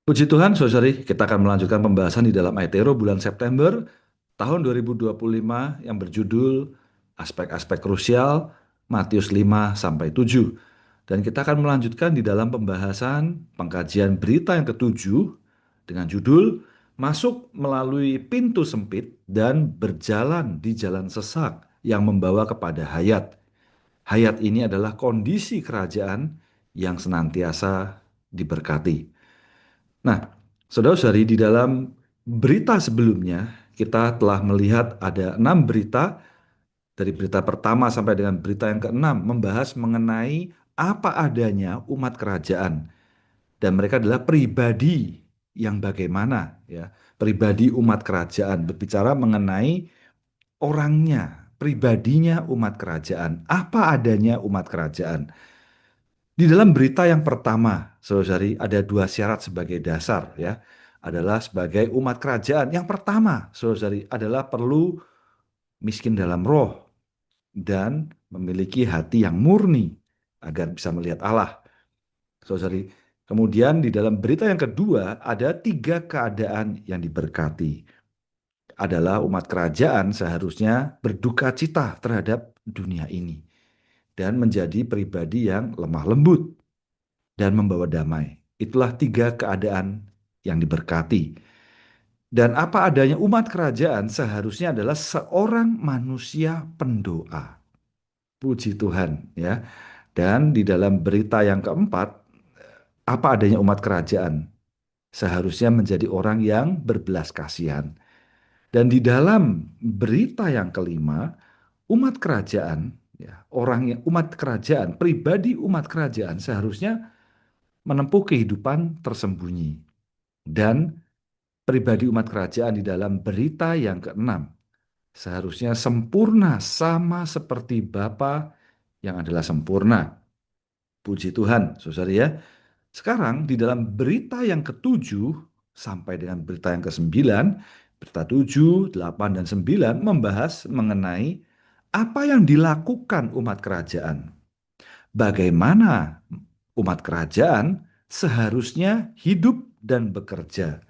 Puji Tuhan, saudari, kita akan melanjutkan pembahasan di dalam Aetero bulan September tahun 2025 yang berjudul Aspek-aspek krusial Matius 5 sampai 7. Dan kita akan melanjutkan di dalam pembahasan pengkajian berita yang ketujuh dengan judul Masuk melalui pintu sempit dan berjalan di jalan sesak yang membawa kepada hayat. Hayat ini adalah kondisi kerajaan yang senantiasa diberkati. Nah, saudara-saudari, di dalam berita sebelumnya kita telah melihat ada 6 berita, dari berita pertama sampai dengan berita yang keenam membahas mengenai apa adanya umat kerajaan, dan mereka adalah pribadi yang bagaimana, ya, pribadi umat kerajaan, berbicara mengenai orangnya, pribadinya umat kerajaan, apa adanya umat kerajaan. Di dalam berita yang pertama, saudari, ada 2 syarat sebagai dasar, ya. Adalah sebagai umat kerajaan. Yang pertama, saudari, adalah perlu miskin dalam roh dan memiliki hati yang murni agar bisa melihat Allah, saudari. Kemudian di dalam berita yang kedua ada 3 keadaan yang diberkati. Adalah umat kerajaan seharusnya berduka cita terhadap dunia ini dan menjadi pribadi yang lemah lembut dan membawa damai. Itulah 3 keadaan yang diberkati. Dan apa adanya umat kerajaan seharusnya adalah seorang manusia pendoa. Puji Tuhan, ya. Dan di dalam berita yang keempat, apa adanya umat kerajaan seharusnya menjadi orang yang berbelas kasihan. Dan di dalam berita yang kelima, umat kerajaan, ya, orang yang umat kerajaan, pribadi umat kerajaan seharusnya menempuh kehidupan tersembunyi. Dan pribadi umat kerajaan di dalam berita yang keenam seharusnya sempurna sama seperti Bapa yang adalah sempurna. Puji Tuhan, saudara, ya. Sekarang di dalam berita yang ketujuh sampai dengan berita yang kesembilan, berita 7, 8, dan 9 membahas mengenai apa yang dilakukan umat kerajaan. Bagaimana umat kerajaan seharusnya hidup dan bekerja.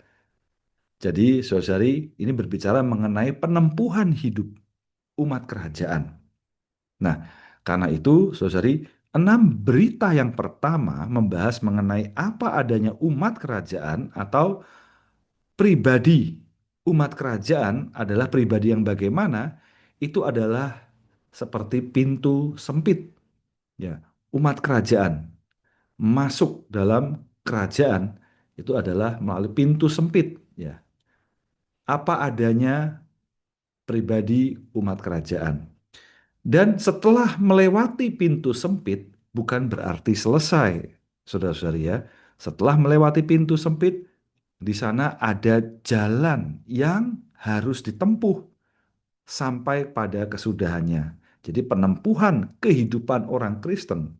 Jadi, saudari, ini berbicara mengenai penempuhan hidup umat kerajaan. Nah, karena itu, saudari, 6 berita yang pertama membahas mengenai apa adanya umat kerajaan atau pribadi umat kerajaan adalah pribadi yang bagaimana, itu adalah seperti pintu sempit. Ya, umat kerajaan masuk dalam kerajaan itu adalah melalui pintu sempit. Ya, apa adanya pribadi umat kerajaan. Dan setelah melewati pintu sempit, bukan berarti selesai, saudara-saudari, ya. Setelah melewati pintu sempit, di sana ada jalan yang harus ditempuh sampai pada kesudahannya. Jadi penempuhan kehidupan orang Kristen,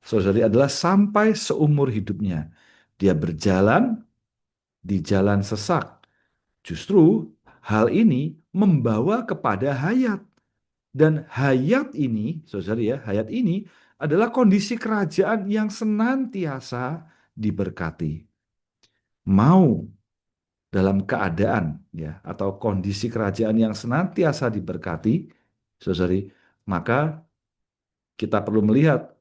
saudari, adalah sampai seumur hidupnya. Dia berjalan di jalan sesak. Justru hal ini membawa kepada hayat. Dan hayat ini, saudari, ya, hayat ini adalah kondisi kerajaan yang senantiasa diberkati. Mau dalam keadaan, ya, atau kondisi kerajaan yang senantiasa diberkati, saudari, maka kita perlu melihat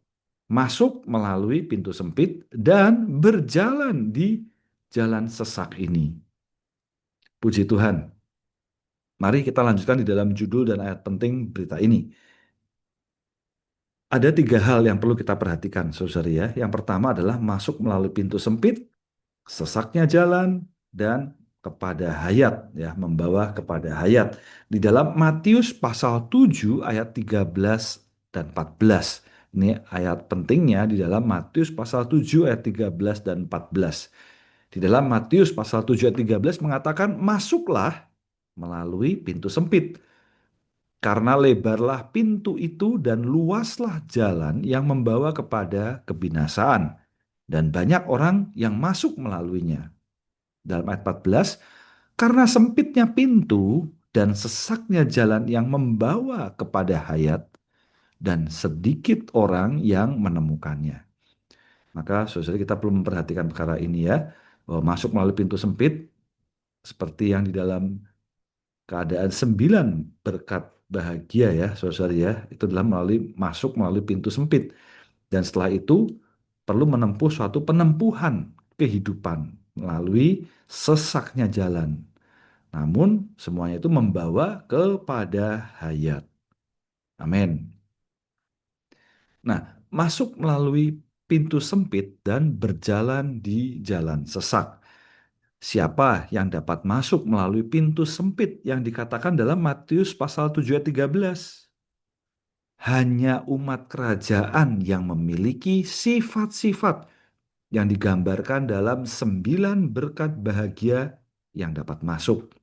masuk melalui pintu sempit dan berjalan di jalan sesak ini. Puji Tuhan. Mari kita lanjutkan di dalam judul dan ayat penting berita ini. Ada 3 hal yang perlu kita perhatikan, saudari, ya. Yang pertama adalah masuk melalui pintu sempit, sesaknya jalan, dan kepada hayat, ya, membawa kepada hayat. Di dalam Matius pasal 7 ayat 13 dan 14. Ini ayat pentingnya di dalam Matius pasal 7 ayat 13 dan 14. Di dalam Matius pasal 7 ayat 13 mengatakan, "Masuklah melalui pintu sempit. Karena lebarlah pintu itu dan luaslah jalan yang membawa kepada kebinasaan, dan banyak orang yang masuk melaluinya." Dalam ayat 14, "Karena sempitnya pintu dan sesaknya jalan yang membawa kepada hayat, dan sedikit orang yang menemukannya." Maka saudara, kita perlu memperhatikan perkara ini, ya. Masuk melalui pintu sempit seperti yang di dalam keadaan 9 berkat bahagia ya, saudara ya, itu adalah masuk melalui pintu sempit. Dan setelah itu perlu menempuh suatu penempuhan kehidupan melalui sesaknya jalan. Namun semuanya itu membawa kepada hayat. Amin. Nah, masuk melalui pintu sempit dan berjalan di jalan sesak. Siapa yang dapat masuk melalui pintu sempit yang dikatakan dalam Matius pasal 7 ayat 13? Hanya umat kerajaan yang memiliki sifat-sifat yang digambarkan dalam 9 berkat bahagia yang dapat masuk.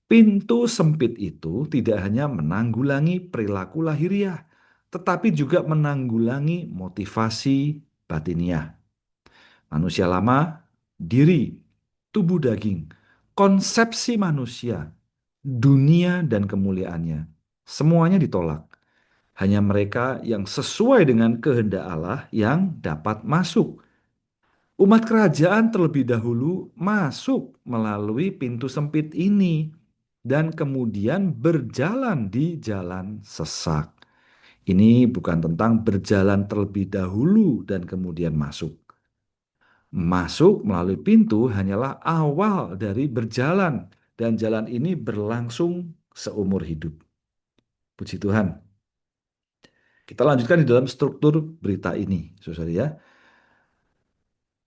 Pintu sempit itu tidak hanya menanggulangi perilaku lahiriah, tetapi juga menanggulangi motivasi batiniah. Manusia lama, diri, tubuh daging, konsepsi manusia, dunia dan kemuliaannya, semuanya ditolak. Hanya mereka yang sesuai dengan kehendak Allah yang dapat masuk. Umat kerajaan terlebih dahulu masuk melalui pintu sempit ini dan kemudian berjalan di jalan sesak. Ini bukan tentang berjalan terlebih dahulu dan kemudian masuk. Masuk melalui pintu hanyalah awal dari berjalan, dan jalan ini berlangsung seumur hidup. Puji Tuhan. Kita lanjutkan di dalam struktur berita ini, saudara ya,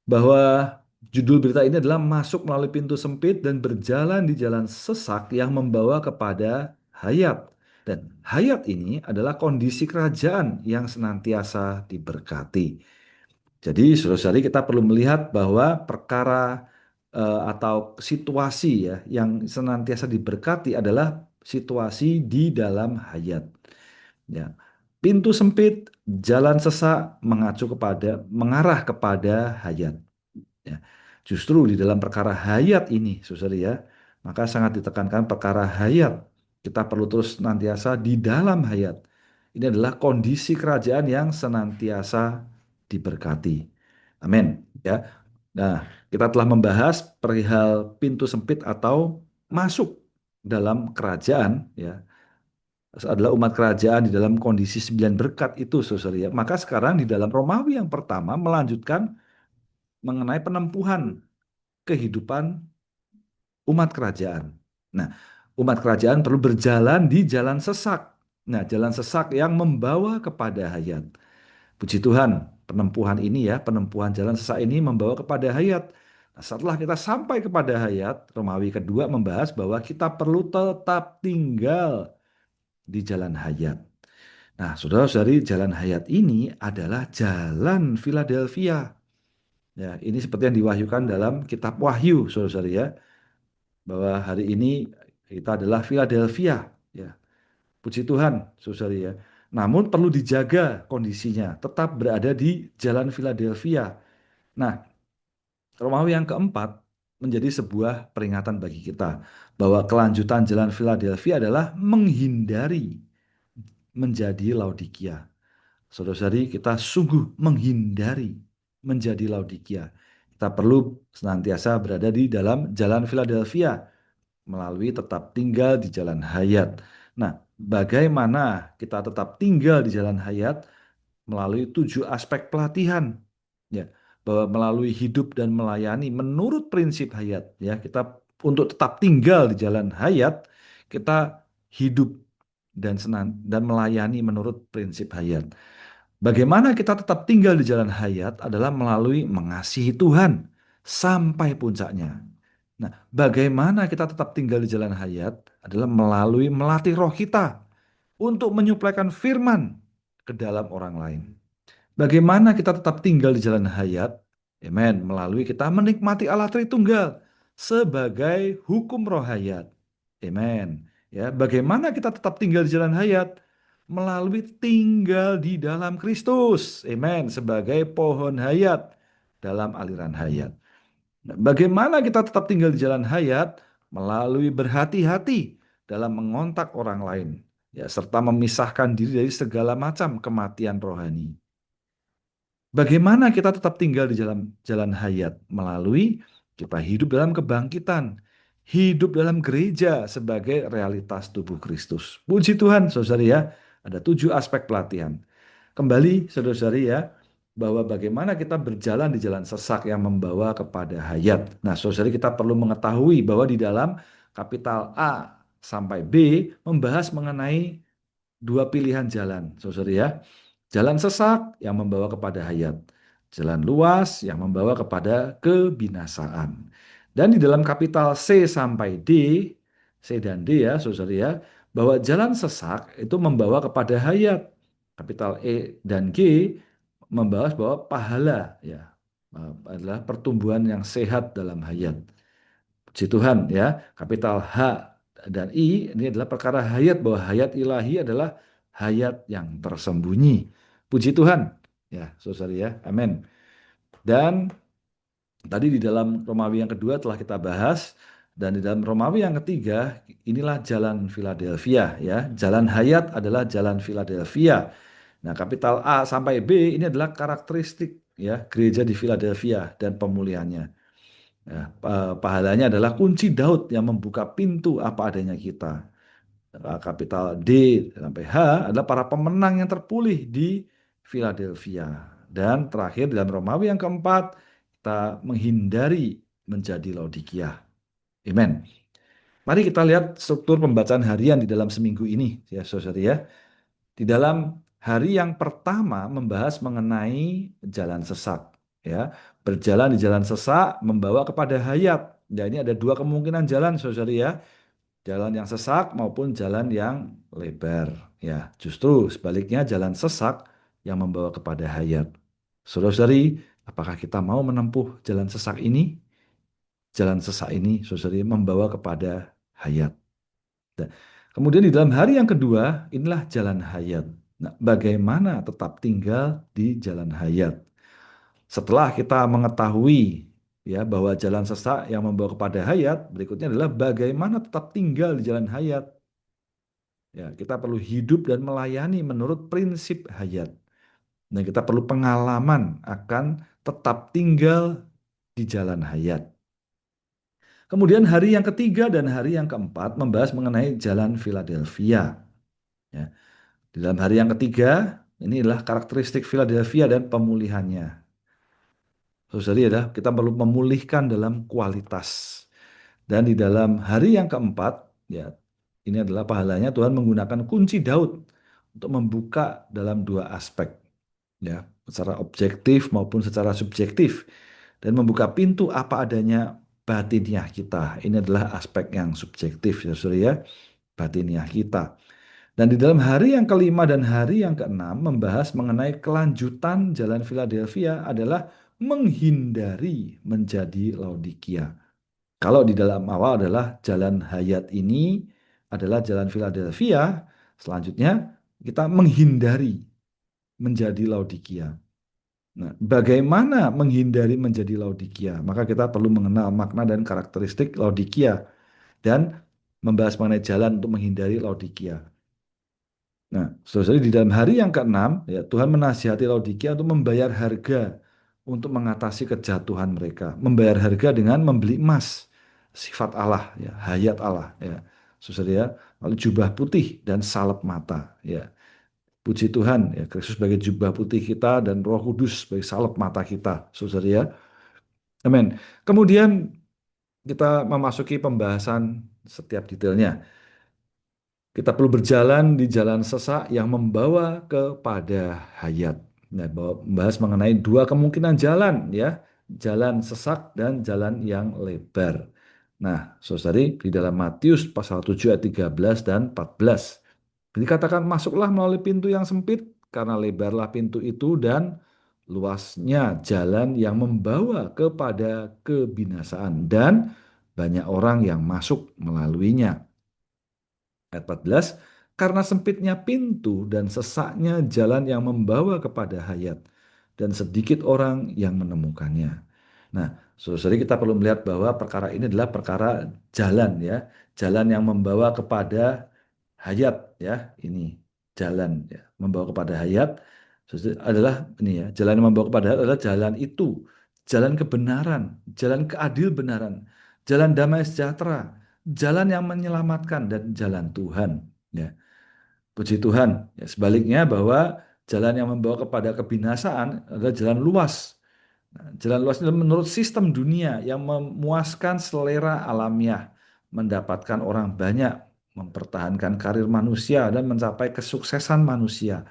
bahwa judul berita ini adalah masuk melalui pintu sempit dan berjalan di jalan sesak yang membawa kepada hayat. Dan hayat ini adalah kondisi kerajaan yang senantiasa diberkati. Jadi, saudara-saudari, kita perlu melihat bahwa perkara atau situasi ya yang senantiasa diberkati adalah situasi di dalam hayat. Ya. Pintu sempit, jalan sesak mengarah kepada hayat. Ya. Justru di dalam perkara hayat ini, saudara ya, maka sangat ditekankan perkara hayat. Kita perlu terus senantiasa di dalam hayat. Ini adalah kondisi kerajaan yang senantiasa diberkati. Amin. Ya. Nah, kita telah membahas perihal pintu sempit atau masuk dalam kerajaan, ya, adalah umat kerajaan di dalam kondisi 9 berkat itu, saudara ya. Maka sekarang di dalam Romawi yang pertama melanjutkan mengenai penempuhan kehidupan umat kerajaan. Nah, umat kerajaan perlu berjalan di jalan sesak. Nah, jalan sesak yang membawa kepada hayat. Puji Tuhan, penempuhan ini ya, penempuhan jalan sesak ini membawa kepada hayat. Nah, setelah kita sampai kepada hayat, Romawi kedua membahas bahwa kita perlu tetap tinggal di jalan hayat. Nah, saudara-saudari, jalan hayat ini adalah jalan Philadelphia. Ya, ini seperti yang diwahyukan dalam kitab Wahyu, saudara-saudari ya, bahwa hari ini kita adalah Philadelphia. Ya, puji Tuhan, saudara ya. Namun perlu dijaga kondisinya, tetap berada di jalan Philadelphia. Nah, Romawi yang keempat menjadi sebuah peringatan bagi kita bahwa kelanjutan jalan Philadelphia adalah menghindari menjadi Laodikia. Saudara-saudari, kita sungguh menghindari menjadi Laodikia. Kita perlu senantiasa berada di dalam jalan Philadelphia melalui tetap tinggal di jalan hayat. Nah, bagaimana kita tetap tinggal di jalan hayat? Melalui 7 aspek pelatihan, ya, bahwa melalui hidup dan melayani menurut prinsip hayat, ya, kita untuk tetap tinggal di jalan hayat, kita hidup dan melayani menurut prinsip hayat. Bagaimana kita tetap tinggal di jalan hayat adalah melalui mengasihi Tuhan sampai puncaknya. Nah, bagaimana kita tetap tinggal di jalan hayat adalah melalui melatih roh kita untuk menyuplaikan firman ke dalam orang lain. Bagaimana kita tetap tinggal di jalan hayat? Amen. Melalui kita menikmati Allah Tritunggal sebagai hukum roh hayat. Amen. Ya, bagaimana kita tetap tinggal di jalan hayat? Melalui tinggal di dalam Kristus. Amen. Sebagai pohon hayat dalam aliran hayat. Nah, bagaimana kita tetap tinggal di jalan hayat? Melalui berhati-hati dalam mengontak orang lain, ya, serta memisahkan diri dari segala macam kematian rohani. Bagaimana kita tetap tinggal di jalan hayat? Melalui Kita hidup dalam kebangkitan, hidup dalam gereja sebagai realitas tubuh Kristus. Puji Tuhan, saudari ya, ada 7 aspek pelatihan. Kembali, saudari ya, bahwa bagaimana kita berjalan di jalan sesak yang membawa kepada hayat. Nah, saudari kita perlu mengetahui bahwa di dalam kapital A sampai B membahas mengenai 2 pilihan jalan, saudari ya. Jalan sesak yang membawa kepada hayat. Jalan luas yang membawa kepada kebinasaan. Dan di dalam kapital C sampai D, C dan D ya, saudari ya, bahwa jalan sesak itu membawa kepada hayat. Kapital E dan G membahas bahwa pahala ya adalah pertumbuhan yang sehat dalam hayat. Puji Tuhan ya, kapital H dan I ini adalah perkara hayat, bahwa hayat ilahi adalah hayat yang tersembunyi. Puji Tuhan ya, saudari ya, amin. Dan tadi di dalam Romawi yang kedua telah kita bahas, dan di dalam Romawi yang ketiga inilah jalan Philadelphia ya. Jalan hayat adalah jalan Philadelphia. Nah, kapital A sampai B ini adalah karakteristik ya gereja di Philadelphia dan pemulihannya. Ya, pahalanya adalah kunci Daud yang membuka pintu apa adanya kita. Kapital D sampai H adalah para pemenang yang terpulih di Philadelphia. Dan terakhir dalam Romawi yang keempat, kita menghindari menjadi Laodikia. Amen. Mari kita lihat struktur pembacaan harian di dalam seminggu ini, ya saudari ya. Di dalam hari yang pertama membahas mengenai jalan sesak, ya. Berjalan di jalan sesak membawa kepada hayat. Ya, ini ada 2 kemungkinan jalan, saudari ya. Jalan yang sesak maupun jalan yang lebar. Ya, justru sebaliknya jalan sesak yang membawa kepada hayat. Saudari, apakah kita mau menempuh jalan sesak ini? Jalan sesak ini, saudari, membawa kepada hayat. Nah, kemudian di dalam hari yang kedua, inilah jalan hayat. Nah, bagaimana tetap tinggal di jalan hayat? Setelah kita mengetahui ya bahwa jalan sesak yang membawa kepada hayat, berikutnya adalah bagaimana tetap tinggal di jalan hayat. Ya, kita perlu hidup dan melayani menurut prinsip hayat. Dan kita perlu pengalaman akan tetap tinggal di jalan hayat. Kemudian hari yang ketiga dan hari yang keempat membahas mengenai jalan Philadelphia. Ya. Di dalam hari yang ketiga, ini adalah karakteristik Philadelphia dan pemulihannya. Saudari adalah kita perlu memulihkan dalam kualitas. Dan di dalam hari yang keempat, ya ini adalah pahalanya Tuhan menggunakan kunci Daud untuk membuka dalam 2 aspek, ya secara objektif maupun secara subjektif, dan membuka pintu apa adanya batiniah kita. Ini adalah aspek yang subjektif, ya saudara ya, batiniah kita. Dan di dalam hari yang kelima dan hari yang keenam membahas mengenai kelanjutan jalan Philadelphia adalah menghindari menjadi Laodikia. Kalau di dalam awal adalah jalan hayat ini adalah jalan Philadelphia, selanjutnya kita menghindari menjadi Laodikia. Nah, bagaimana menghindari menjadi Laodikia? Maka kita perlu mengenal makna dan karakteristik Laodikia dan membahas mengenai jalan untuk menghindari Laodikia. Nah, saudara, di dalam hari yang keenam, ya, Tuhan menasihati Laodikia untuk membayar harga untuk mengatasi kejatuhan mereka. Membayar harga dengan membeli emas, sifat Allah, ya, hayat Allah, ya, saudara ya. Lalu jubah putih dan salep mata, ya. Puji Tuhan, ya, Kristus sebagai jubah putih kita dan Roh Kudus sebagai salep mata kita, saudara ya. Amin. Kemudian kita memasuki pembahasan setiap detailnya. Kita perlu berjalan di jalan sesak yang membawa kepada hayat. Nah, membahas mengenai 2 kemungkinan jalan, ya, jalan sesak dan jalan yang lebar. Nah, saudari, di dalam Matius pasal 7 ayat 13 dan 14 dikatakan, masuklah melalui pintu yang sempit, karena lebarlah pintu itu dan luasnya jalan yang membawa kepada kebinasaan, dan banyak orang yang masuk melaluinya. Ayat 14, karena sempitnya pintu dan sesaknya jalan yang membawa kepada hayat, dan sedikit orang yang menemukannya. Nah, saudara, kita perlu melihat bahwa perkara ini adalah perkara jalan, ya, jalan yang membawa kepada hayat, ya, ini jalan, ya, membawa kepada hayat adalah ini, ya, jalan yang membawa kepada hayat adalah jalan itu, jalan kebenaran, jalan keadil benaran, jalan damai sejahtera, jalan yang menyelamatkan dan jalan Tuhan. Ya, puji Tuhan. Ya, sebaliknya bahwa jalan yang membawa kepada kebinasaan adalah jalan luas. Nah, jalan luas itu menurut sistem dunia yang memuaskan selera alamiah, mendapatkan orang banyak, mempertahankan karir manusia dan mencapai kesuksesan manusia.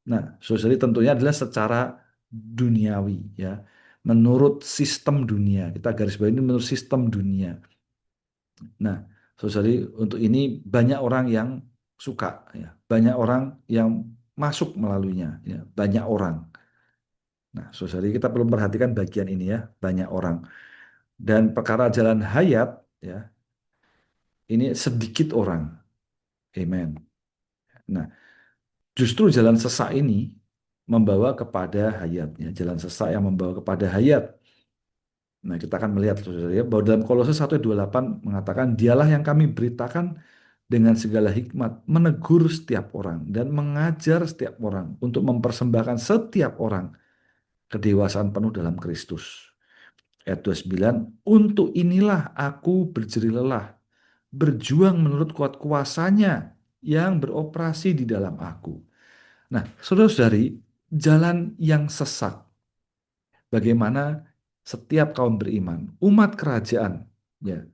Nah, saudari tentunya adalah secara duniawi ya. Menurut sistem dunia. Kita garis bawahi ini menurut sistem dunia. Nah, saudari untuk ini banyak orang yang suka ya. Banyak orang yang masuk melaluinya ya. Banyak orang. Nah, saudari kita perlu memperhatikan bagian ini ya, banyak orang. Dan perkara jalan hayat ya, ini sedikit orang. Amen. Nah, justru jalan sesak ini membawa kepada hayat ya, jalan sesak yang membawa kepada hayat. Nah, kita akan melihat saudara ya, bahwa dalam Kolose 1:28 mengatakan dialah yang kami beritakan dengan segala hikmat menegur setiap orang dan mengajar setiap orang untuk mempersembahkan setiap orang kedewasaan penuh dalam Kristus. Ayat 29, untuk inilah aku berjerih lelah, berjuang menurut kuat kuasanya yang beroperasi di dalam aku. Nah, saudara-saudari, jalan yang sesak, bagaimana setiap kaum beriman, umat kerajaan, ya,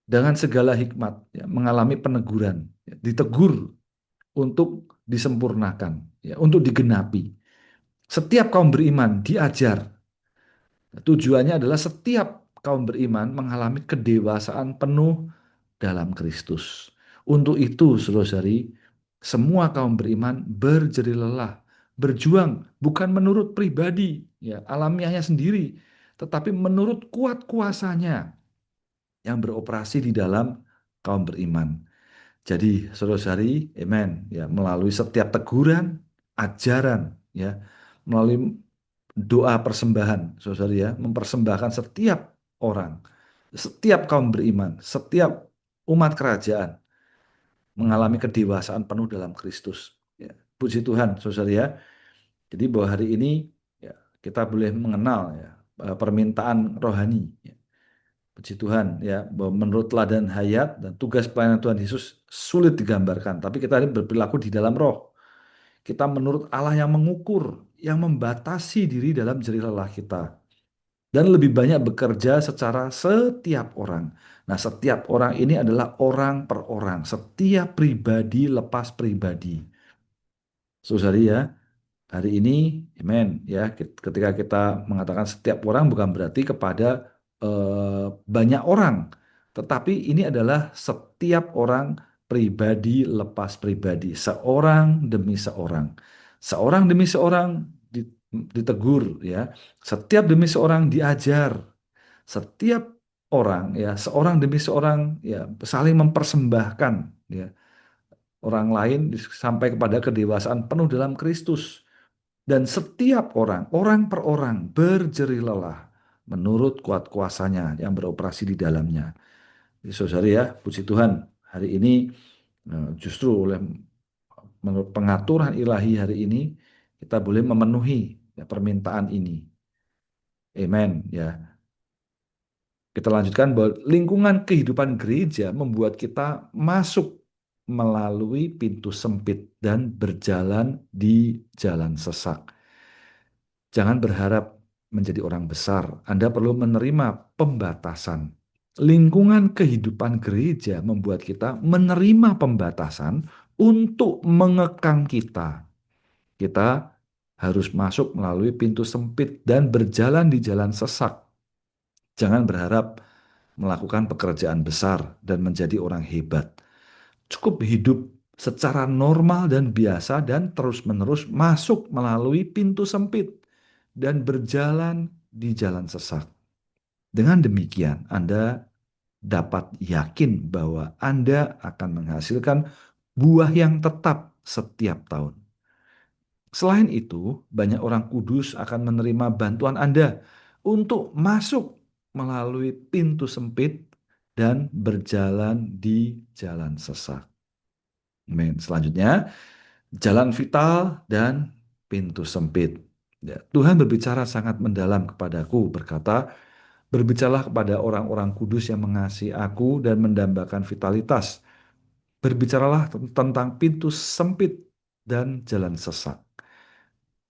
dengan segala hikmat, ya, mengalami peneguran, ya, ditegur untuk disempurnakan, ya, untuk digenapi. Setiap kaum beriman diajar. Tujuannya adalah setiap kaum beriman mengalami kedewasaan penuh dalam Kristus. Untuk itu, saudari, semua kaum beriman berjerih lelah, berjuang bukan menurut pribadi, ya, alamiahnya sendiri, tetapi menurut kuat kuasanya yang beroperasi di dalam kaum beriman. Jadi, saudari, amen, ya, melalui setiap teguran, ajaran, ya, melalui doa persembahan, saudari ya, mempersembahkan setiap orang, setiap kaum beriman, setiap umat kerajaan mengalami kedewasaan penuh dalam Kristus. Ya, puji Tuhan, saudari ya. Jadi bahwa hari ini ya, kita boleh mengenal ya, permintaan rohani. Ya. Puji Tuhan ya, bahwa menurut teladan hayat dan tugas pelayanan Tuhan Yesus sulit digambarkan, tapi kita ini berperilaku di dalam roh. Kita menurut Allah yang mengukur, yang membatasi diri dalam jerih lelah kita. Dan lebih banyak bekerja secara setiap orang. Nah, setiap orang ini adalah orang per orang. Setiap pribadi lepas pribadi. Saudari ya, hari ini, amen ya. Ketika kita mengatakan setiap orang bukan berarti kepada banyak orang, tetapi ini adalah setiap orang pribadi lepas pribadi, seorang demi seorang, seorang demi seorang ditegur ya, setiap demi seorang diajar, setiap orang ya, seorang demi seorang ya saling mempersembahkan ya orang lain sampai kepada kedewasaan penuh dalam Kristus. Dan setiap orang, orang per orang berjerih lelah menurut kuat kuasanya yang beroperasi di dalamnya. Jadi, saudari ya, puji Tuhan, hari ini justru oleh menurut pengaturan ilahi hari ini, kita boleh memenuhi ya, permintaan ini. Amen. Ya, kita lanjutkan bahwa lingkungan kehidupan gereja membuat kita masuk melalui pintu sempit dan berjalan di jalan sesak. Jangan berharap menjadi orang besar. Anda perlu menerima pembatasan. Lingkungan kehidupan gereja membuat kita menerima pembatasan untuk mengekang kita. Kita harus masuk melalui pintu sempit dan berjalan di jalan sesak. Jangan berharap melakukan pekerjaan besar dan menjadi orang hebat. Cukup hidup secara normal dan biasa dan terus-menerus masuk melalui pintu sempit dan berjalan di jalan sesak. Dengan demikian, Anda dapat yakin bahwa Anda akan menghasilkan buah yang tetap setiap tahun. Selain itu, banyak orang kudus akan menerima bantuan Anda untuk masuk melalui pintu sempit dan berjalan di jalan sesak. Amin. Selanjutnya, jalan vital dan pintu sempit. Ya, Tuhan berbicara sangat mendalam kepadaku, berkata, "Berbicaralah kepada orang-orang kudus yang mengasihi aku dan mendambakan vitalitas. Berbicaralah tentang pintu sempit dan jalan sesak."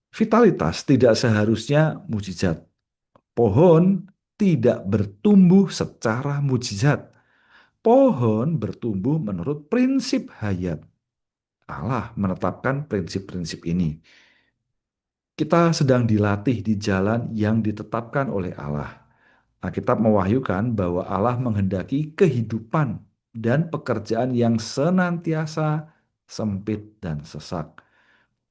Vitalitas tidak seharusnya mujizat. Pohon tidak bertumbuh secara mujizat. Pohon bertumbuh menurut prinsip hayat. Allah menetapkan prinsip-prinsip ini. Kita sedang dilatih di jalan yang ditetapkan oleh Allah. Alkitab mewahyukan bahwa Allah menghendaki kehidupan dan pekerjaan yang senantiasa sempit dan sesak.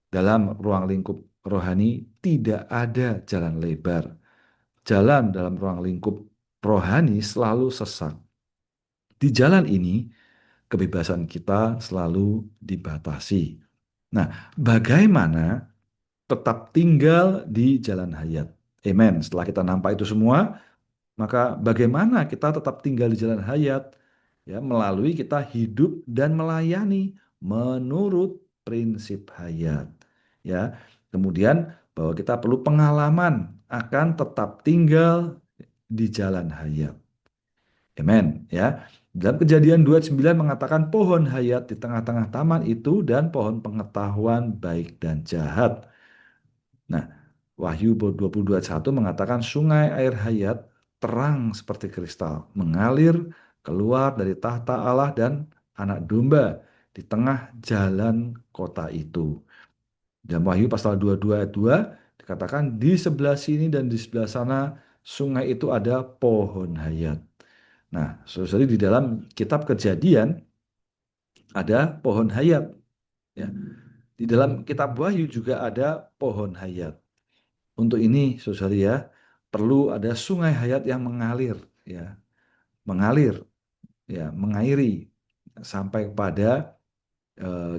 Dalam ruang lingkup rohani tidak ada jalan lebar. Jalan dalam ruang lingkup rohani selalu sesak. Di jalan ini, kebebasan kita selalu dibatasi. Nah, bagaimana tetap tinggal di jalan hayat? Amen. Setelah kita nampak itu semua, maka bagaimana kita tetap tinggal di jalan hayat? Ya, melalui kita hidup dan melayani menurut prinsip hayat. Ya. Kemudian bahwa kita perlu pengalaman akan tetap tinggal di jalan hayat. Amen, ya. Dalam Kejadian 2:9 mengatakan pohon hayat di tengah-tengah taman itu dan pohon pengetahuan baik dan jahat. Nah, Wahyu 22:1 mengatakan sungai air hayat terang seperti kristal, mengalir keluar dari tahta Allah dan anak domba di tengah jalan kota itu. Dalam Wahyu pasal 22 ayat 2 dikatakan di sebelah sini dan di sebelah sana sungai itu ada pohon hayat. Nah, saudara di dalam kitab Kejadian ada pohon hayat, ya. Di dalam kitab Wahyu juga ada pohon hayat. Untuk ini, saudara ya, perlu ada sungai hayat yang mengalir, ya, mengalir, ya, mengairi sampai kepada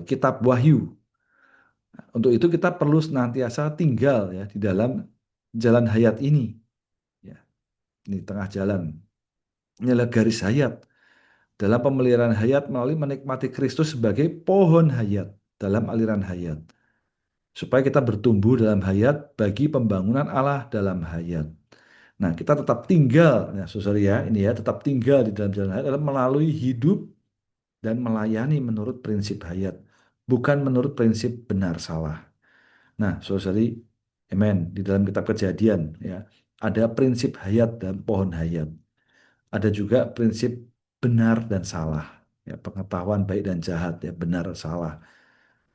kitab Wahyu. Untuk itu kita perlu senantiasa tinggal ya di dalam jalan hayat ini, ya, di tengah jalan. Ini adalah garis hayat. Dalam pemeliharaan hayat melalui menikmati Kristus sebagai pohon hayat dalam aliran hayat. Supaya kita bertumbuh dalam hayat bagi pembangunan Allah dalam hayat. Nah, kita tetap tinggal, ya, saudara ya, ini ya, tetap tinggal di dalam jalan hayat adalah melalui hidup dan melayani menurut prinsip hayat, bukan menurut prinsip benar salah. Nah, saudari, amen, di dalam kitab Kejadian, ya, ada prinsip hayat dan pohon hayat. Ada juga prinsip benar dan salah, ya, pengetahuan baik dan jahat, ya, benar salah.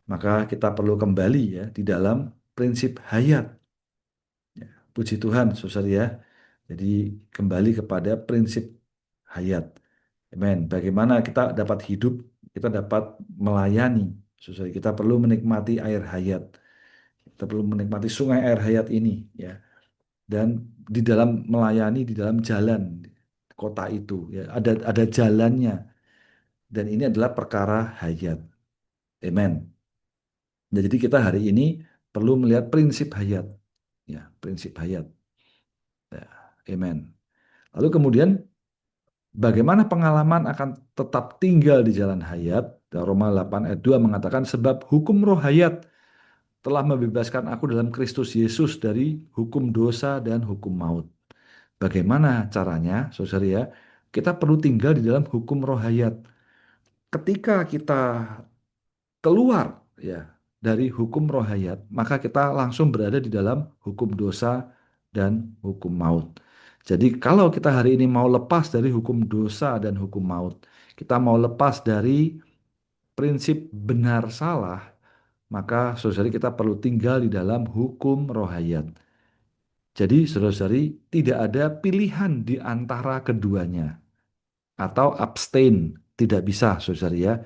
Maka kita perlu kembali ya di dalam prinsip hayat. Ya, puji Tuhan, saudara ya. Jadi kembali kepada prinsip hayat. Amen. Bagaimana kita dapat hidup, kita dapat melayani. Saudara, kita perlu menikmati air hayat. Kita perlu menikmati sungai air hayat ini, ya. Dan di dalam melayani di dalam jalan kota itu, ya, ada jalannya. Dan ini adalah perkara hayat. Amen. Nah, jadi kita hari ini perlu melihat prinsip hayat, ya, prinsip hayat. Ya, amen. Lalu kemudian bagaimana pengalaman akan tetap tinggal di jalan hayat? Roma 8 ayat 2 mengatakan sebab hukum roh hayat telah membebaskan aku dalam Kristus Yesus dari hukum dosa dan hukum maut. Bagaimana caranya, saudara ya? Kita perlu tinggal di dalam hukum roh hayat. Ketika kita keluar ya dari hukum rohayat, maka kita langsung berada di dalam hukum dosa dan hukum maut. Jadi kalau kita hari ini mau lepas dari hukum dosa dan hukum maut, kita mau lepas dari prinsip benar salah, maka saudari kita perlu tinggal di dalam hukum rohayat. Jadi saudari tidak ada pilihan di antara keduanya atau abstain, tidak bisa saudari ya.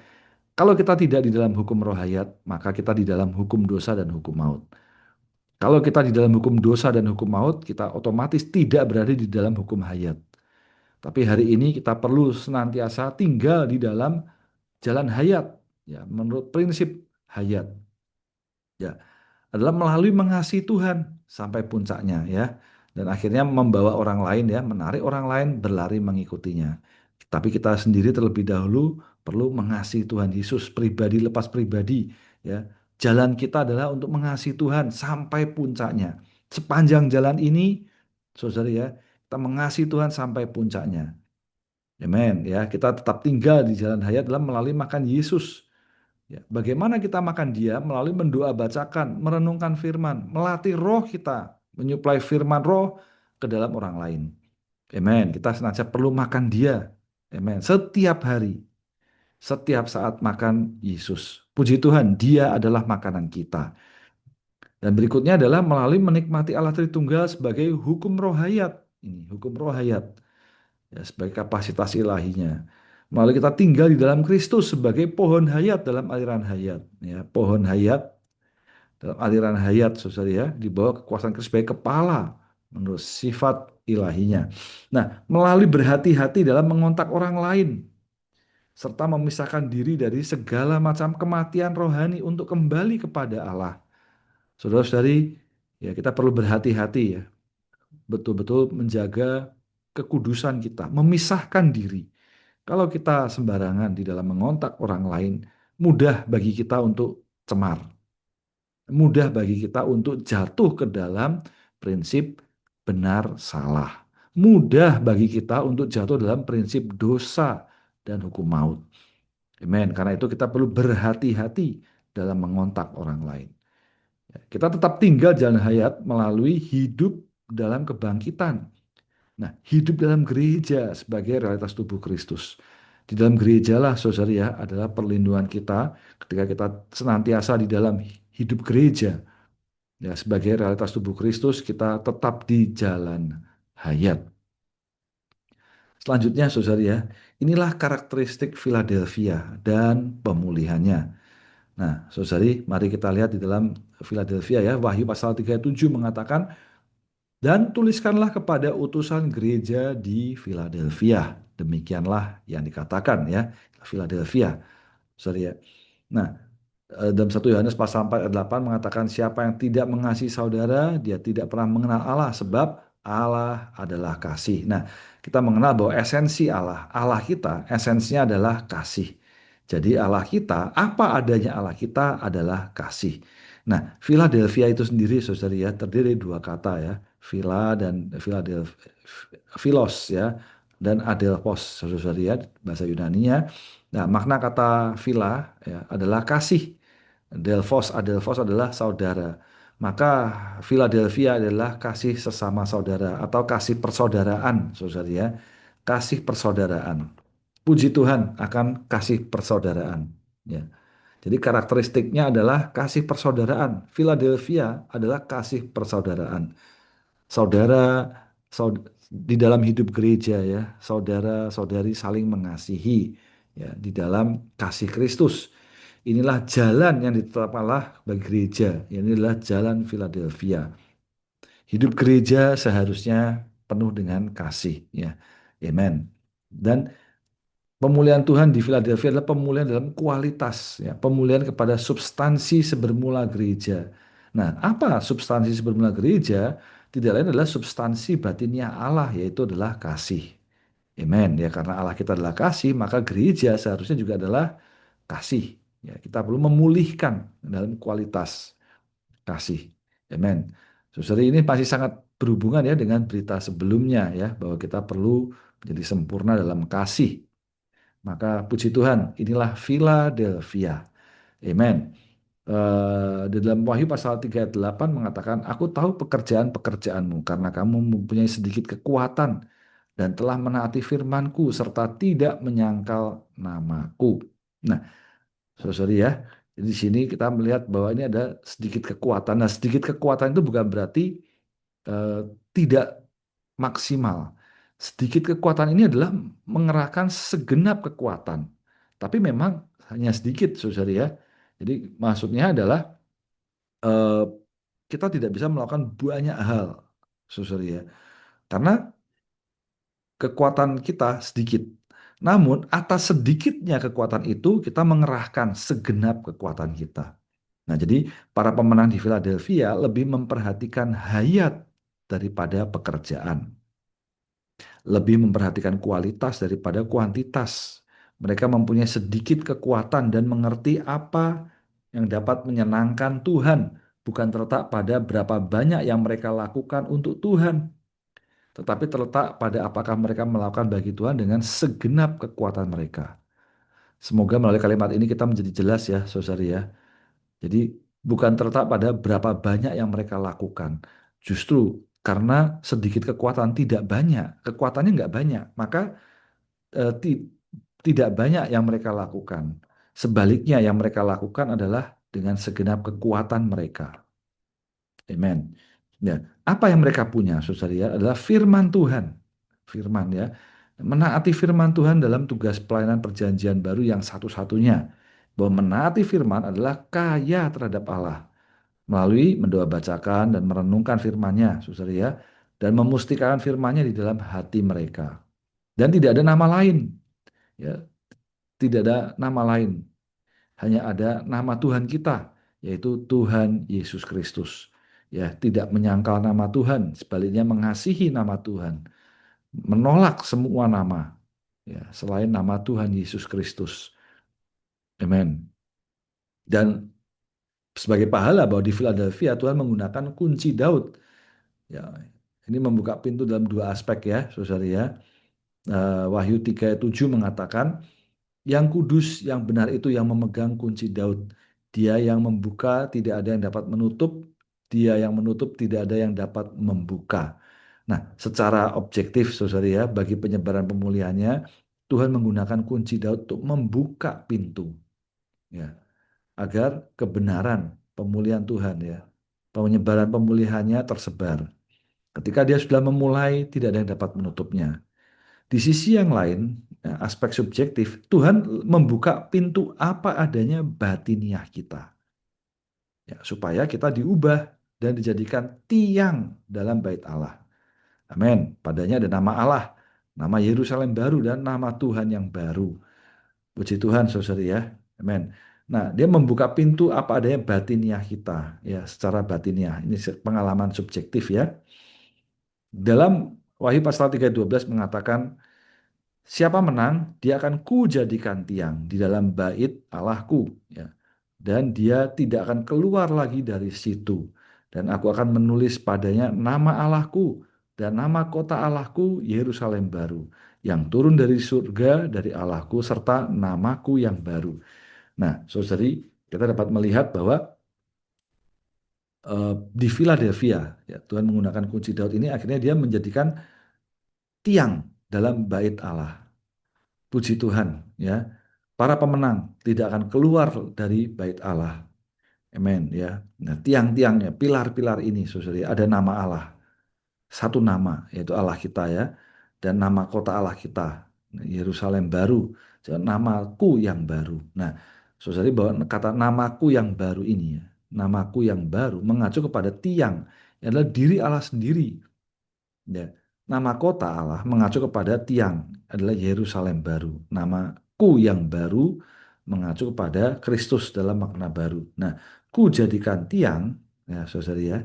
Kalau kita tidak di dalam hukum rohayat, maka kita di dalam hukum dosa dan hukum maut. Kalau kita di dalam hukum dosa dan hukum maut, kita otomatis tidak berada di dalam hukum hayat. Tapi hari ini kita perlu senantiasa tinggal di dalam jalan hayat, ya, menurut prinsip hayat, ya, adalah melalui mengasihi Tuhan sampai puncaknya, ya, dan akhirnya membawa orang lain, ya, menarik orang lain berlari mengikutinya. Tapi kita sendiri terlebih dahulu perlu mengasihi Tuhan Yesus pribadi lepas pribadi, ya. Jalan kita adalah untuk mengasihi Tuhan sampai puncaknya. Sepanjang jalan ini, saudara ya, kita mengasihi Tuhan sampai puncaknya. Amen ya, kita tetap tinggal di jalan hayat dalam melalui makan Yesus. Ya, bagaimana kita makan Dia? Melalui mendoa bacakan, merenungkan firman, melatih roh kita, menyuplai firman roh ke dalam orang lain. Amen. Kita senantiasa perlu makan Dia. Amen. Setiap hari, setiap saat makan Yesus. Puji Tuhan, Dia adalah makanan kita. Dan berikutnya adalah melalui menikmati Allah Tritunggal sebagai hukum roh hayat. Ini hukum roh hayat, ya, sebagai kapasitas ilahinya. Melalui kita tinggal di dalam Kristus sebagai pohon hayat dalam aliran hayat. Ya, pohon hayat dalam aliran hayat, saudara ya, di bawah kekuasaan Kristus sebagai kepala menurut sifat ilahinya. Nah, melalui berhati-hati dalam mengontak orang lain, serta memisahkan diri dari segala macam kematian rohani untuk kembali kepada Allah. Saudara-saudari, ya kita perlu berhati-hati ya, betul-betul menjaga kekudusan kita, memisahkan diri. Kalau kita sembarangan di dalam mengontak orang lain, mudah bagi kita untuk cemar, mudah bagi kita untuk jatuh ke dalam prinsip benar salah, mudah bagi kita untuk jatuh dalam prinsip dosa dan hukum maut. Amen. Karena itu kita perlu berhati-hati dalam mengontak orang lain. Kita tetap tinggal jalan hayat melalui hidup dalam kebangkitan. Nah, hidup dalam gereja sebagai realitas tubuh Kristus. Di dalam gereja lah, saudara ya, adalah perlindungan kita ketika kita senantiasa di dalam hidup gereja. Ya, sebagai realitas tubuh Kristus, kita tetap di jalan hayat. Selanjutnya, saudara ya, inilah karakteristik Philadelphia dan pemulihannya. Nah, saudari, mari kita lihat di dalam Philadelphia ya, Wahyu pasal 37 mengatakan, dan tuliskanlah kepada utusan gereja di Philadelphia. Demikianlah yang dikatakan ya, Philadelphia. Sorry ya. Nah, dalam 1 Yohanes pasal 4 ayat 8 mengatakan siapa yang tidak mengasihi saudara, dia tidak pernah mengenal Allah sebab Allah adalah kasih. Nah, kita mengenal bahwa esensi Allah, Allah kita, esensinya adalah kasih. Jadi Allah kita, apa adanya Allah kita adalah kasih. Nah, Philadelphia itu sendiri, saudara ya, terdiri dari dua kata ya, Phila dan Philadelphia, Philos ya, dan Adelphos, saudara ya, bahasa Yunaninya. Nah, makna kata Phila ya, adalah kasih. Delphos, Adelphos adalah saudara. Maka Philadelphia adalah kasih sesama saudara atau kasih persaudaraan, saudara ya. Kasih persaudaraan. Puji Tuhan akan kasih persaudaraan. Ya. Jadi karakteristiknya adalah kasih persaudaraan. Philadelphia adalah kasih persaudaraan. Saudara, di dalam hidup gereja ya, saudara-saudari saling mengasihi ya di dalam kasih Kristus. Inilah jalan yang ditetapkan Allah bagi gereja. Inilah jalan Philadelphia. Hidup gereja seharusnya penuh dengan kasih ya. Amen. Dan pemulihan Tuhan di Philadelphia adalah pemulihan dalam kualitas, ya, pemulihan kepada substansi sebermula gereja. Nah, apa substansi sebermula gereja? Tidak lain adalah substansi batinnya Allah, yaitu adalah kasih. Amen. Ya, karena Allah kita adalah kasih, maka gereja seharusnya juga adalah kasih. Ya, kita perlu memulihkan dalam kualitas kasih. Amen. Saudara, ini masih sangat berhubungan ya dengan berita sebelumnya ya, bahwa kita perlu menjadi sempurna dalam kasih. Maka puji Tuhan, inilah Philadelphia. Amen. Di dalam Wahyu pasal 3 ayat 8 mengatakan, aku tahu pekerjaan-pekerjaanmu karena kamu mempunyai sedikit kekuatan dan telah menaati firmanku serta tidak menyangkal namaku. Nah, sorry ya. Jadi di sini kita melihat bahwa ini ada sedikit kekuatan. Nah, sedikit kekuatan itu bukan berarti eh, tidak maksimal. Sedikit kekuatan ini adalah mengerahkan segenap kekuatan. Tapi memang hanya sedikit, saudara ya. Jadi maksudnya adalah eh, kita tidak bisa melakukan banyak hal, saudara ya. Karena kekuatan kita sedikit. Namun atas sedikitnya kekuatan itu kita mengerahkan segenap kekuatan kita. Nah, jadi para pemenang di Philadelphia lebih memperhatikan hayat daripada pekerjaan, lebih memperhatikan kualitas daripada kuantitas. Mereka mempunyai sedikit kekuatan dan mengerti apa yang dapat menyenangkan Tuhan, bukan terletak pada berapa banyak yang mereka lakukan untuk Tuhan, tetapi terletak pada apakah mereka melakukan bagi Tuhan dengan segenap kekuatan mereka. Semoga melalui kalimat ini kita menjadi jelas ya, saudari ya. Jadi bukan terletak pada berapa banyak yang mereka lakukan. Justru karena sedikit kekuatan, tidak banyak, kekuatannya nggak banyak, maka eh, ti- tidak banyak yang mereka lakukan. Sebaliknya yang mereka lakukan adalah dengan segenap kekuatan mereka. Amen. Ya, apa yang mereka punya, saudara ya, adalah firman Tuhan. Firman ya. Menaati firman Tuhan dalam tugas pelayanan perjanjian baru yang satu-satunya. Bahwa menaati firman adalah kaya terhadap Allah melalui mendoa bacakan dan merenungkan firman-Nya, saudara ya, dan memustikan firman-Nya di dalam hati mereka. Dan tidak ada nama lain, ya, tidak ada nama lain, hanya ada nama Tuhan kita, yaitu Tuhan Yesus Kristus. Ya, tidak menyangkal nama Tuhan, sebaliknya mengasihi nama Tuhan, menolak semua nama, ya, selain nama Tuhan Yesus Kristus. Amen. Dan sebagai pahala bahwa di Philadelphia Tuhan menggunakan kunci Daud. Ya, ini membuka pintu dalam dua aspek ya, saudara ya. Wahyu 3:7 mengatakan, yang kudus, yang benar itu yang memegang kunci Daud. Dia yang membuka, tidak ada yang dapat menutup. Dia yang menutup, tidak ada yang dapat membuka. Nah, secara objektif, saudara ya, bagi penyebaran pemulihannya, Tuhan menggunakan kunci Daud untuk membuka pintu, ya, agar kebenaran pemulihan Tuhan, ya, penyebaran pemulihannya tersebar. Ketika dia sudah memulai, tidak ada yang dapat menutupnya. Di sisi yang lain, ya, aspek subjektif, Tuhan membuka pintu apa adanya batiniah kita, ya, supaya kita diubah dan dijadikan tiang dalam bait Allah. Amin. Padanya ada nama Allah, nama Yerusalem baru, dan nama Tuhan yang baru. Puji Tuhan, saudara ya. Amin. Nah, dia membuka pintu apa adanya batiniah kita, ya, secara batiniah. Ini pengalaman subjektif ya. Dalam Wahyu pasal 3:12 mengatakan, siapa menang, dia akan kujadikan tiang di dalam bait Allahku, ya. Dan dia tidak akan keluar lagi dari situ. Dan aku akan menulis padanya nama Allahku dan nama kota Allahku Yerusalem baru yang turun dari surga dari Allahku serta namaku yang baru. Nah, saudari, kita dapat melihat bahwa di Philadelphia, ya, Tuhan menggunakan kunci Daud ini akhirnya dia menjadikan tiang dalam bait Allah. Puji Tuhan, ya. Para pemenang tidak akan keluar dari bait Allah. Amin, ya. Nah, tiang-tiangnya, pilar-pilar ini, saudara, ada nama Allah. Satu nama, yaitu Allah kita, ya. Dan nama kota Allah kita, Yerusalem baru. Dan namaku yang baru. Nah, saudara, bahwa kata namaku yang baru ini, ya, namaku yang baru mengacu kepada tiang, yang adalah diri Allah sendiri. Ya. Nama kota Allah mengacu kepada tiang, adalah Yerusalem baru. Namaku yang baru mengacu kepada Kristus dalam makna baru. Nah, ku jadikan tiang, ya saudara ya.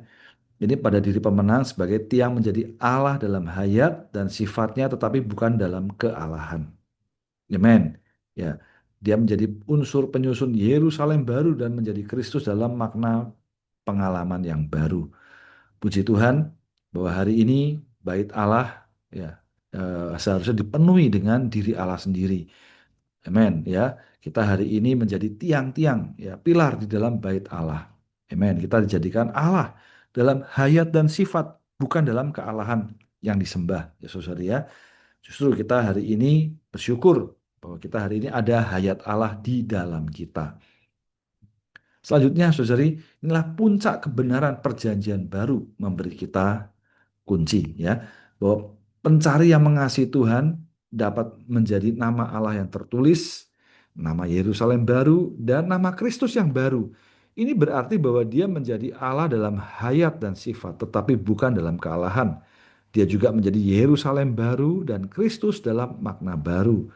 Jadi pada diri pemenang sebagai tiang menjadi Allah dalam hayat dan sifatnya, tetapi bukan dalam kealahan. Amen. Ya, dia menjadi unsur penyusun Yerusalem baru dan menjadi Kristus dalam makna pengalaman yang baru. Puji Tuhan bahwa hari ini bait Allah, ya, seharusnya dipenuhi dengan diri Allah sendiri. Amin, ya. Kita hari ini menjadi tiang-tiang, ya, pilar di dalam bait Allah. Amin. Kita dijadikan Allah dalam hayat dan sifat, bukan dalam kealahan yang disembah, ya saudara ya. Justru kita hari ini bersyukur bahwa kita hari ini ada hayat Allah di dalam kita. Selanjutnya, saudari, inilah puncak kebenaran perjanjian baru memberi kita kunci, ya, bahwa pencari yang mengasihi Tuhan dapat menjadi nama Allah yang tertulis, nama Yerusalem baru, dan nama Kristus yang baru. Ini berarti bahwa dia menjadi Allah dalam hayat dan sifat, tetapi bukan dalam kealahan. Dia juga menjadi Yerusalem baru dan Kristus dalam makna baru.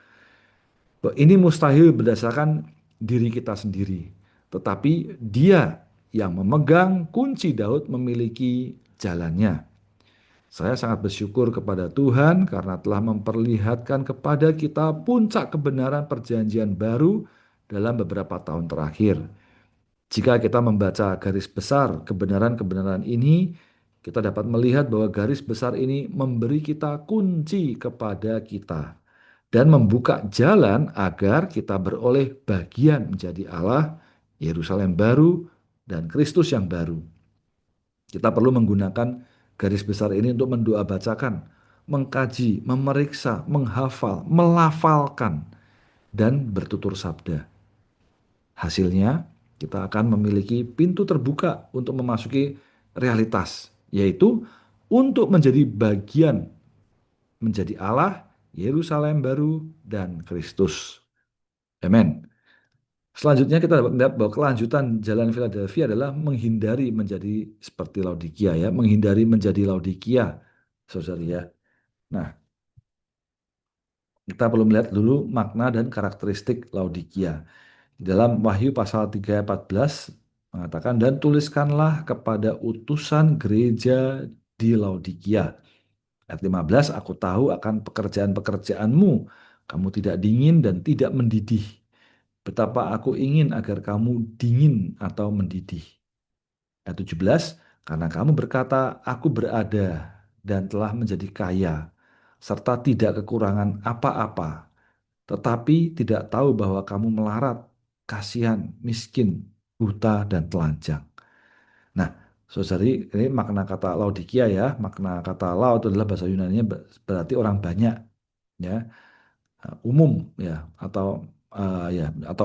Ini mustahil berdasarkan diri kita sendiri, tetapi dia yang memegang kunci Daud memiliki jalannya. Saya sangat bersyukur kepada Tuhan karena telah memperlihatkan kepada kita puncak kebenaran perjanjian baru dalam beberapa tahun terakhir. Jika kita membaca garis besar kebenaran-kebenaran ini, kita dapat melihat bahwa garis besar ini memberi kita kunci kepada kita dan membuka jalan agar kita beroleh bagian menjadi Allah, Yerusalem baru, dan Kristus yang baru. Kita perlu menggunakan garis besar ini untuk mendoa bacakan, mengkaji, memeriksa, menghafal, melafalkan, dan bertutur sabda. Hasilnya, kita akan memiliki pintu terbuka untuk memasuki realitas, yaitu untuk menjadi bagian menjadi Allah, Yerusalem baru, dan Kristus. Amin. Selanjutnya kita dapat melihat bahwa kelanjutan jalan Philadelphia adalah menghindari menjadi seperti Laodikia ya, menghindari menjadi Laodikia, saudara ya. Nah, kita perlu melihat dulu makna dan karakteristik Laodikia. Dalam Wahyu pasal 3 ayat 14 mengatakan, dan tuliskanlah kepada utusan gereja di Laodikia. Ayat 15, aku tahu akan pekerjaan-pekerjaanmu. Kamu tidak dingin dan tidak mendidih. Betapa aku ingin agar kamu dingin atau mendidih. Ayat 17, karena kamu berkata, aku berada dan telah menjadi kaya, serta tidak kekurangan apa-apa, tetapi tidak tahu bahwa kamu melarat, kasihan, miskin, buta, dan telanjang. Nah, saudari, ini makna kata Laodikia ya, makna kata Laod itu adalah bahasa Yunani berarti orang banyak, ya, umum ya, atau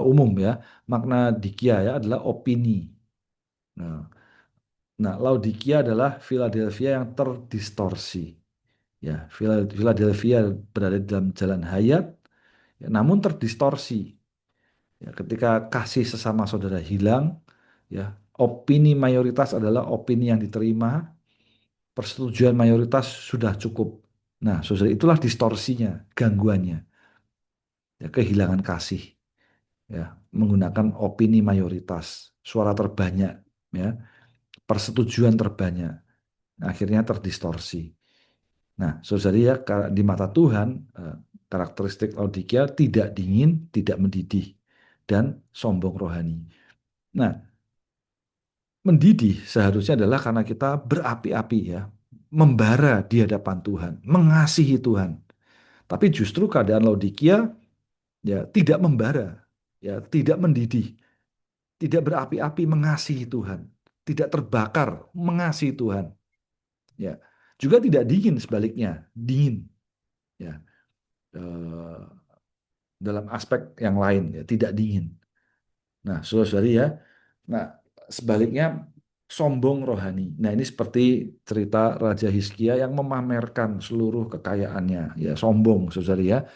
umum ya. Makna dikia ya adalah opini. Nah, Laodikia adalah Philadelphia yang terdistorsi. Ya, Philadelphia berada di dalam jalan hayat, ya, namun terdistorsi. Ya, ketika kasih sesama saudara hilang, ya, opini mayoritas adalah opini yang diterima, persetujuan mayoritas sudah cukup. Nah, saudara, itulah distorsinya, gangguannya, ya, kehilangan kasih, ya, menggunakan opini mayoritas, suara terbanyak, ya, persetujuan terbanyak, akhirnya terdistorsi. Nah, saudara ya, di mata Tuhan, karakteristik Laodikia tidak dingin, tidak mendidih, dan sombong rohani. Nah, mendidih seharusnya adalah karena kita berapi-api ya, membara di hadapan Tuhan, mengasihi Tuhan. Tapi justru keadaan Laodikia ya tidak membara, ya tidak mendidih, tidak berapi-api mengasihi Tuhan, tidak terbakar mengasihi Tuhan. Ya, juga tidak dingin sebaliknya, dingin. Ya, eh, dalam aspek yang lain ya tidak dingin. Nah, saudari ya. Nah, sebaliknya sombong rohani. Nah, ini seperti cerita Raja Hizkia yang memamerkan seluruh kekayaannya. Ya, sombong, saudari ya.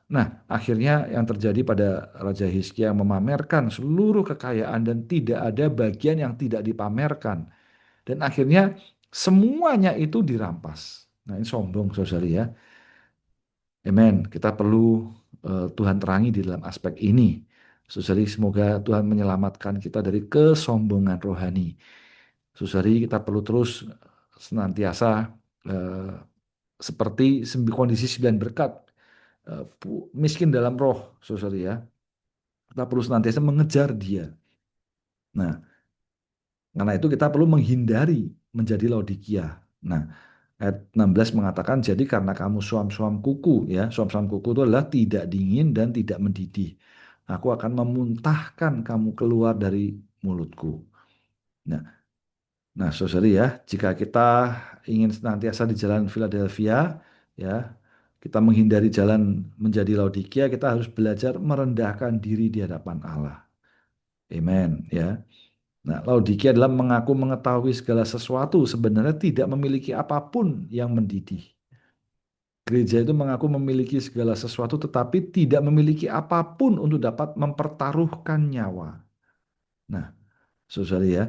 Nah, akhirnya yang terjadi pada Raja Hizkia yang memamerkan seluruh kekayaan dan tidak ada bagian yang tidak dipamerkan. Dan akhirnya semuanya itu dirampas. Nah, ini sombong, saudari ya. Amen. Kita perlu Tuhan terangi di dalam aspek ini. Saudari, semoga Tuhan menyelamatkan kita dari kesombongan rohani. Saudari, kita perlu terus senantiasa eh, seperti kondisi 9 berkat, miskin dalam roh, saudari ya. Kita perlu senantiasa mengejar dia. Nah, karena itu kita perlu menghindari menjadi Laodikia. Nah, ayat 16 mengatakan, jadi karena kamu suam-suam kuku, ya, suam-suam kuku itu adalah tidak dingin dan tidak mendidih. Aku akan memuntahkan kamu keluar dari mulutku. Nah, saudari ya, jika kita ingin senantiasa di jalan Philadelphia, ya, kita menghindari jalan menjadi Laodikia, kita harus belajar merendahkan diri di hadapan Allah. Amen, ya. Nah, Laodikia adalah mengaku mengetahui segala sesuatu, sebenarnya tidak memiliki apapun yang mendidih. Gereja itu mengaku memiliki segala sesuatu, tetapi tidak memiliki apapun untuk dapat mempertaruhkan nyawa. Nah, saudara ya,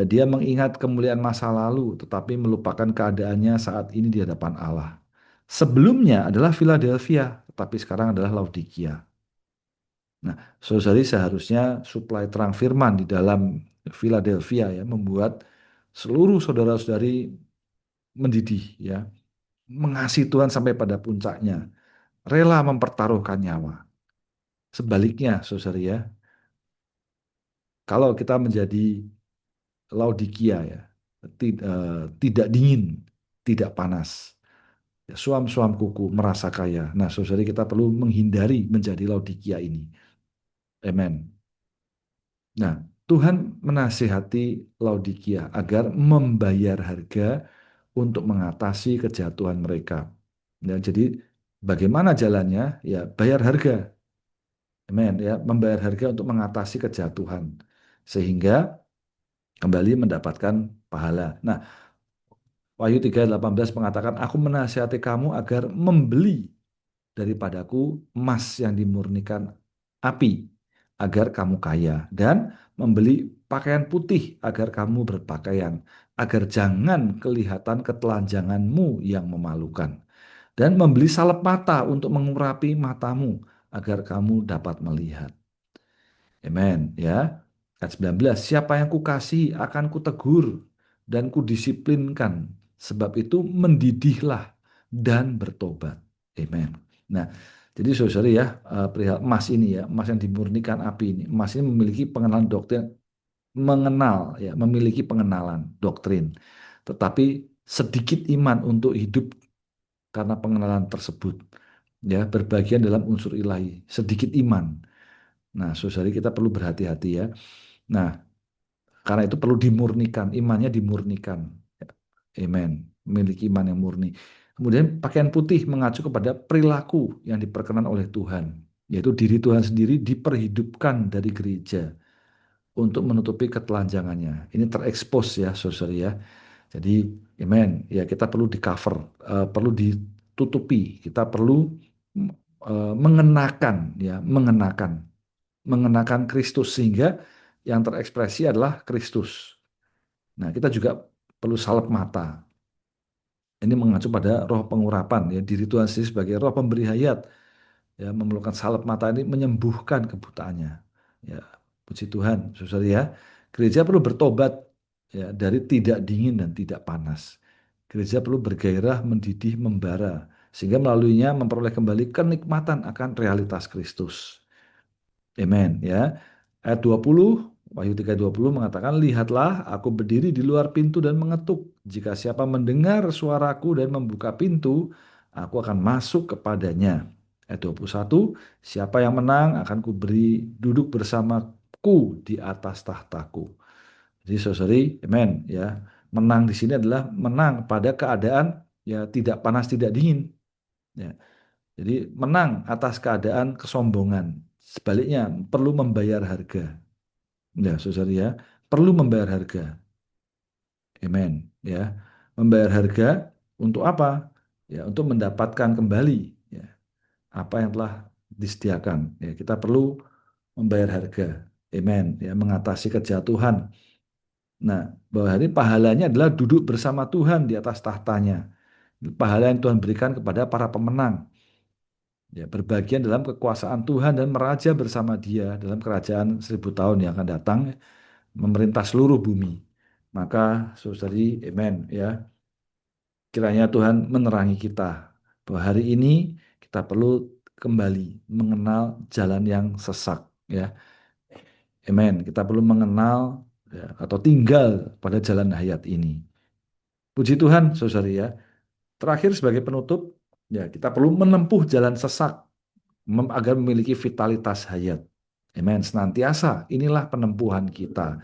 dia mengingat kemuliaan masa lalu, tetapi melupakan keadaannya saat ini di hadapan Allah. Sebelumnya adalah Philadelphia, tetapi sekarang adalah Laodikia. Nah, saudari seharusnya suplai terang firman di dalam Philadelphia ya membuat seluruh saudara-saudari mendidih ya, mengasihi Tuhan sampai pada puncaknya, rela mempertaruhkan nyawa. Sebaliknya, saudari ya, Kalau kita menjadi Laodikia ya, tidak dingin, tidak panas, ya, suam-suam kuku, merasa kaya. Nah, saudari kita perlu menghindari menjadi Laodikia ini. Amen. Nah, Tuhan menasihati Laodikia agar membayar harga untuk mengatasi kejatuhan mereka. Dan jadi bagaimana jalannya? Ya, bayar harga. Amen. Ya, membayar harga untuk mengatasi kejatuhan sehingga kembali mendapatkan pahala. Nah, Wahyu 3:18 mengatakan, Aku menasihati kamu agar membeli daripadaku emas yang dimurnikan api, agar kamu kaya, dan membeli pakaian putih agar kamu berpakaian, agar jangan kelihatan ketelanjanganmu yang memalukan, dan membeli salep mata untuk mengurapi matamu, agar kamu dapat melihat. Amen. Ya. Ayat 19, siapa yang kukasihi akan kutegur dan kudisiplinkan. Sebab itu mendidihlah dan bertobat. Amen. Nah, jadi saudara ya, perihal emas ini ya, emas yang dimurnikan api ini, emas ini memiliki pengenalan doktrin, memiliki pengenalan doktrin. Tetapi sedikit iman untuk hidup karena pengenalan tersebut. Ya, berbagian dalam unsur ilahi, sedikit iman. Nah, saudari kita perlu berhati-hati ya. Nah, karena itu perlu dimurnikan, imannya dimurnikan. Amen. Memiliki iman yang murni. Kemudian pakaian putih mengacu kepada perilaku yang diperkenan oleh Tuhan, yaitu diri Tuhan sendiri diperhidupkan dari gereja untuk menutupi ketelanjangannya. Ini terekspos ya, saudara ya. Jadi, amen. Ya, kita perlu di cover, perlu ditutupi. Kita perlu mengenakan, ya, mengenakan Kristus sehingga yang terekspresi adalah Kristus. Nah, kita juga perlu salep mata. Ini mengacu pada roh pengurapan ya, diri Tuhan sendiri sebagai roh pemberi hayat ya, memerlukan salep mata ini menyembuhkan kebutaannya. Ya, puji Tuhan, Saudara ya. Gereja perlu bertobat ya dari tidak dingin dan tidak panas. Gereja perlu bergairah, mendidih, membara sehingga melaluinya memperoleh kembali kenikmatan akan realitas Kristus. Amen ya. Ayat 20, Wahyu 3:20 mengatakan, Lihatlah, aku berdiri di luar pintu dan mengetuk. Jika siapa mendengar suaraku dan membuka pintu, aku akan masuk kepadanya. Ayat 21, siapa yang menang akan kuberi duduk bersamaku di atas tahtaku. Jadi saudari, amen ya. Menang di sini adalah menang pada keadaan ya tidak panas tidak dingin. Ya. Jadi menang atas keadaan kesombongan. Sebaliknya perlu membayar harga. Ya, saudara ya, perlu membayar harga. Amen. Ya, membayar harga untuk apa? Ya, untuk mendapatkan kembali ya, apa yang telah disediakan. Ya, kita perlu membayar harga. Amen. Ya, mengatasi kejatuhan. Nah, bahwa ini pahalanya adalah duduk bersama Tuhan di atas tahtanya. Pahala yang Tuhan berikan kepada para pemenang. Ya, berbagian dalam kekuasaan Tuhan dan meraja bersama Dia dalam kerajaan 1.000 tahun yang akan datang, memerintah seluruh bumi. Maka, saudari, amen ya. Kiranya Tuhan menerangi kita bahwa hari ini kita perlu kembali mengenal jalan yang sesak, ya. Amen. Kita perlu mengenal ya, atau tinggal pada jalan hayat ini. Puji Tuhan, saudari ya. Terakhir sebagai penutup, ya kita perlu menempuh jalan sesak agar memiliki vitalitas hayat. Amen. Senantiasa inilah penempuhan kita.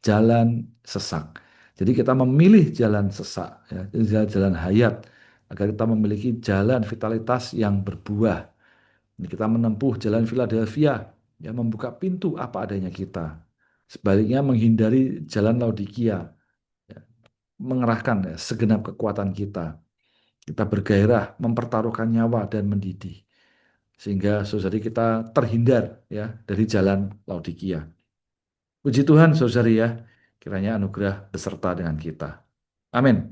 Jalan sesak. Jadi kita memilih jalan sesak, ya, jalan hayat, agar kita memiliki jalan vitalitas yang berbuah. Ini kita menempuh jalan Philadelphia, yang membuka pintu apa adanya kita. Sebaliknya menghindari jalan Laodikia, ya, mengerahkan ya, segenap kekuatan kita. Kita bergairah, mempertaruhkan nyawa dan mendidih sehingga saudari kita terhindar ya dari jalan Laodikia. Puji Tuhan saudari ya, kiranya anugerah beserta dengan kita. Amin.